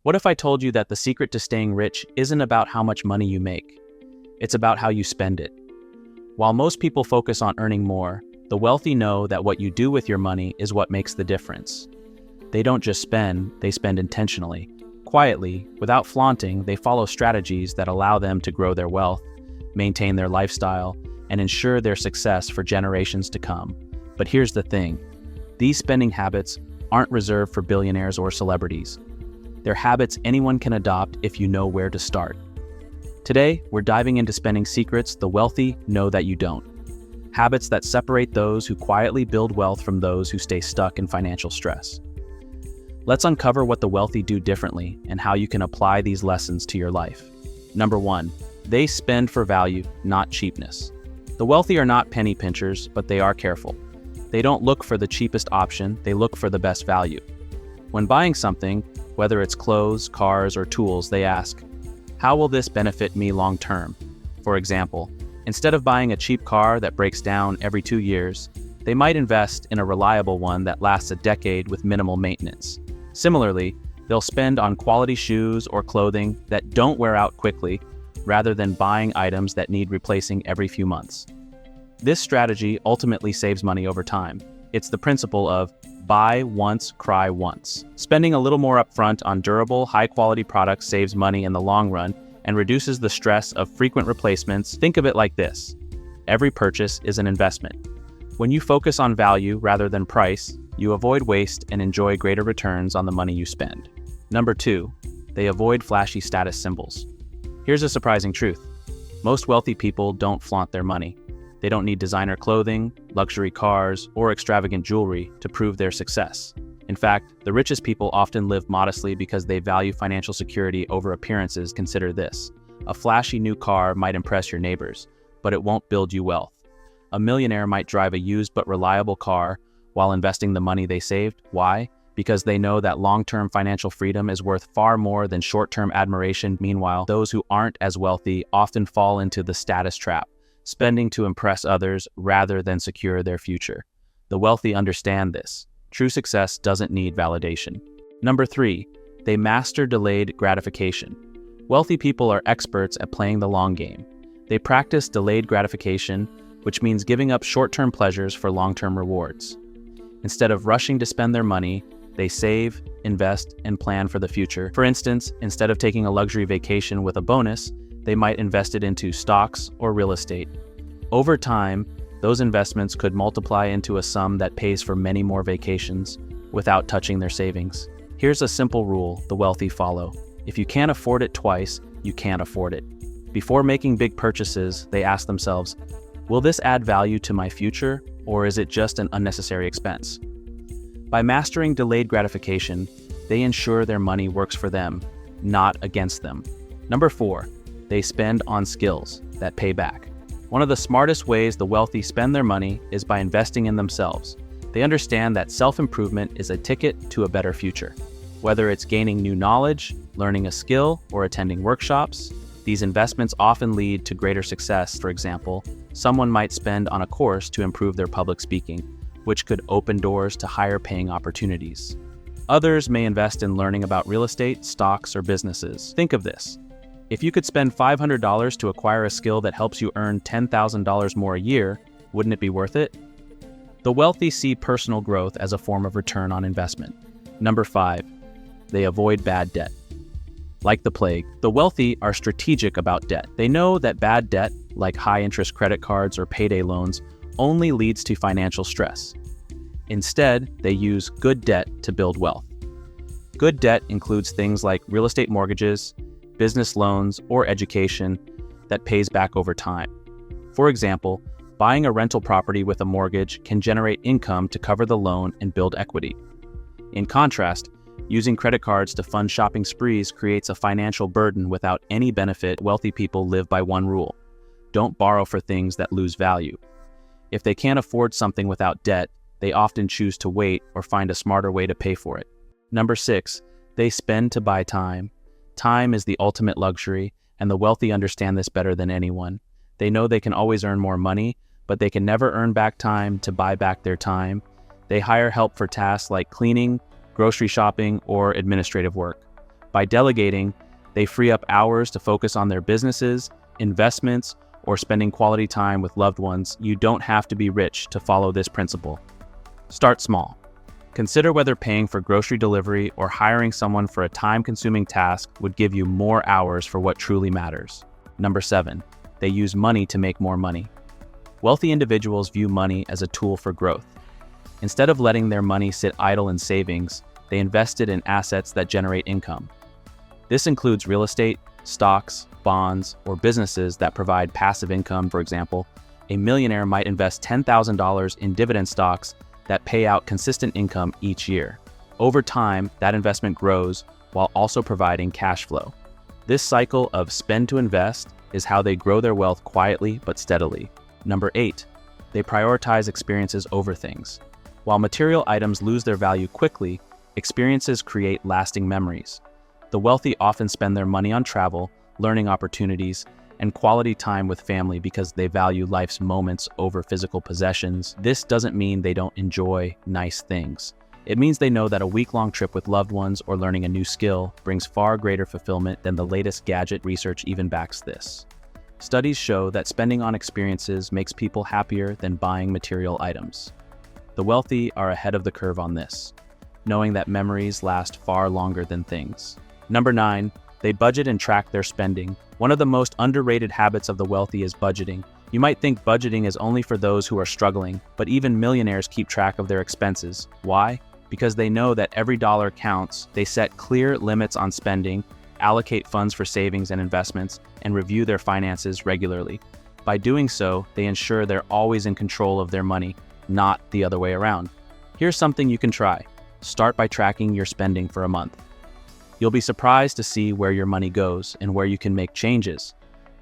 What if I told you that the secret to staying rich isn't about how much money you make? It's about how you spend it. While most people focus on earning more, the wealthy know that what you do with your money is what makes the difference. They don't just spend, they spend intentionally. Quietly, without flaunting, they follow strategies that allow them to grow their wealth, maintain their lifestyle, and ensure their success for generations to come. But here's the thing. These spending habits aren't reserved for billionaires or celebrities. They're habits anyone can adopt if you know where to start. Today, we're diving into spending secrets the wealthy know that you don't. Habits that separate those who quietly build wealth from those who stay stuck in financial stress. Let's uncover what the wealthy do differently and how you can apply these lessons to your life. Number 1, they spend for value, not cheapness. The wealthy are not penny pinchers, but they are careful. They don't look for the cheapest option, they look for the best value. When buying something, whether it's clothes, cars, or tools, they ask, how will this benefit me long term? For example, instead of buying a cheap car that breaks down every 2 years, they might invest in a reliable one that lasts a decade with minimal maintenance. Similarly, they'll spend on quality shoes or clothing that don't wear out quickly, rather than buying items that need replacing every few months. This strategy ultimately saves money over time. It's the principle of buy once, cry once. Spending a little more upfront on durable, high-quality products saves money in the long run and reduces the stress of frequent replacements. Think of it like this. Every purchase is an investment. When you focus on value rather than price, you avoid waste and enjoy greater returns on the money you spend. Number 2, they avoid flashy status symbols. Here's a surprising truth. Most wealthy people don't flaunt their money. They don't need designer clothing, luxury cars, or extravagant jewelry to prove their success. In fact, the richest people often live modestly because they value financial security over appearances. Consider this. A flashy new car might impress your neighbors, but it won't build you wealth. A millionaire might drive a used but reliable car while investing the money they saved. Why? Because they know that long-term financial freedom is worth far more than short-term admiration. Meanwhile, those who aren't as wealthy often fall into the status trap, spending to impress others rather than secure their future. The wealthy understand this. True success doesn't need validation. Number 3, they master delayed gratification. Wealthy people are experts at playing the long game. They practice delayed gratification, which means giving up short-term pleasures for long-term rewards. Instead of rushing to spend their money, they save, invest, and plan for the future. For instance, instead of taking a luxury vacation with a bonus, they might invest it into stocks or real estate. Over time, those investments could multiply into a sum that pays for many more vacations without touching their savings. Here's a simple rule the wealthy follow. If you can't afford it twice, you can't afford it. Before making big purchases, they ask themselves, will this add value to my future, or is it just an unnecessary expense? By mastering delayed gratification, they ensure their money works for them, not against them. Number 4, they spend on skills that pay back. One of the smartest ways the wealthy spend their money is by investing in themselves. They understand that self-improvement is a ticket to a better future. Whether it's gaining new knowledge, learning a skill, or attending workshops, these investments often lead to greater success. For example, someone might spend on a course to improve their public speaking, which could open doors to higher paying opportunities. Others may invest in learning about real estate, stocks, or businesses. Think of this. If you could spend $500 to acquire a skill that helps you earn $10,000 more a year, wouldn't it be worth it? The wealthy see personal growth as a form of return on investment. Number 5, they avoid bad debt. Like the plague, the wealthy are strategic about debt. They know that bad debt, like high-interest credit cards or payday loans, only leads to financial stress. Instead, they use good debt to build wealth. Good debt includes things like real estate mortgages, business loans, or education that pays back over time. For example, buying a rental property with a mortgage can generate income to cover the loan and build equity. In contrast, using credit cards to fund shopping sprees creates a financial burden without any benefit. Wealthy people live by one rule: don't borrow for things that lose value. If they can't afford something without debt, they often choose to wait or find a smarter way to pay for it. Number 6, they spend to buy time. Time is the ultimate luxury, and the wealthy understand this better than anyone. They know they can always earn more money, but they can never earn back time to buy back their time. They hire help for tasks like cleaning, grocery shopping, or administrative work. By delegating, they free up hours to focus on their businesses, investments, or spending quality time with loved ones. You don't have to be rich to follow this principle. Start small. Consider whether paying for grocery delivery or hiring someone for a time-consuming task would give you more hours for what truly matters. Number 7, they use money to make more money. Wealthy individuals view money as a tool for growth. Instead of letting their money sit idle in savings, they invest it in assets that generate income. This includes real estate, stocks, bonds, or businesses that provide passive income. For example, a millionaire might invest $10,000 in dividend stocks that pay out consistent income each year. Over time, that investment grows while also providing cash flow. This cycle of spend to invest is how they grow their wealth quietly but steadily. Number 8, they prioritize experiences over things. While material items lose their value quickly, experiences create lasting memories. The wealthy often spend their money on travel, learning opportunities, and quality time with family because they value life's moments over physical possessions. This doesn't mean they don't enjoy nice things. It means they know that a week-long trip with loved ones or learning a new skill brings far greater fulfillment than the latest gadget. Research even backs this. Studies show that spending on experiences makes people happier than buying material items. The wealthy are ahead of the curve on this, knowing that memories last far longer than things. Number 9, they budget and track their spending. One of the most underrated habits of the wealthy is budgeting. You might think budgeting is only for those who are struggling, but even millionaires keep track of their expenses. Why? Because they know that every dollar counts. They set clear limits on spending, allocate funds for savings and investments, and review their finances regularly. By doing so, they ensure they're always in control of their money, not the other way around. Here's something you can try. Start by tracking your spending for a month. You'll be surprised to see where your money goes and where you can make changes.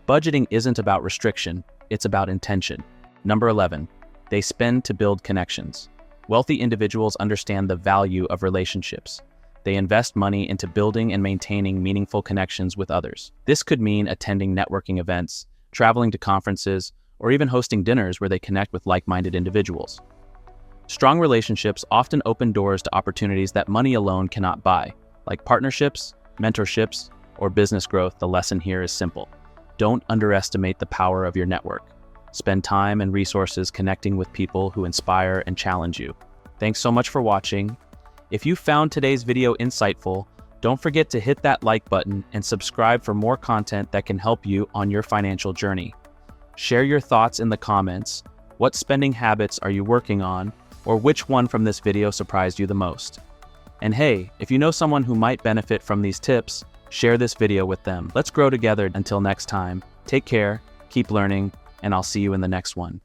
Budgeting isn't about restriction, it's about intention. Number 11, they spend to build connections. Wealthy individuals understand the value of relationships. They invest money into building and maintaining meaningful connections with others. This could mean attending networking events, traveling to conferences, or even hosting dinners where they connect with like-minded individuals. Strong relationships often open doors to opportunities that money alone cannot buy, like partnerships, mentorships, or business growth. The lesson here is simple. Don't underestimate the power of your network. Spend time and resources connecting with people who inspire and challenge you. Thanks so much for watching. If you found today's video insightful, don't forget to hit that like button and subscribe for more content that can help you on your financial journey. Share your thoughts in the comments. What spending habits are you working on, or which one from this video surprised you the most? And hey, if you know someone who might benefit from these tips, share this video with them. Let's grow together. Until next time, take care, keep learning, and I'll see you in the next one.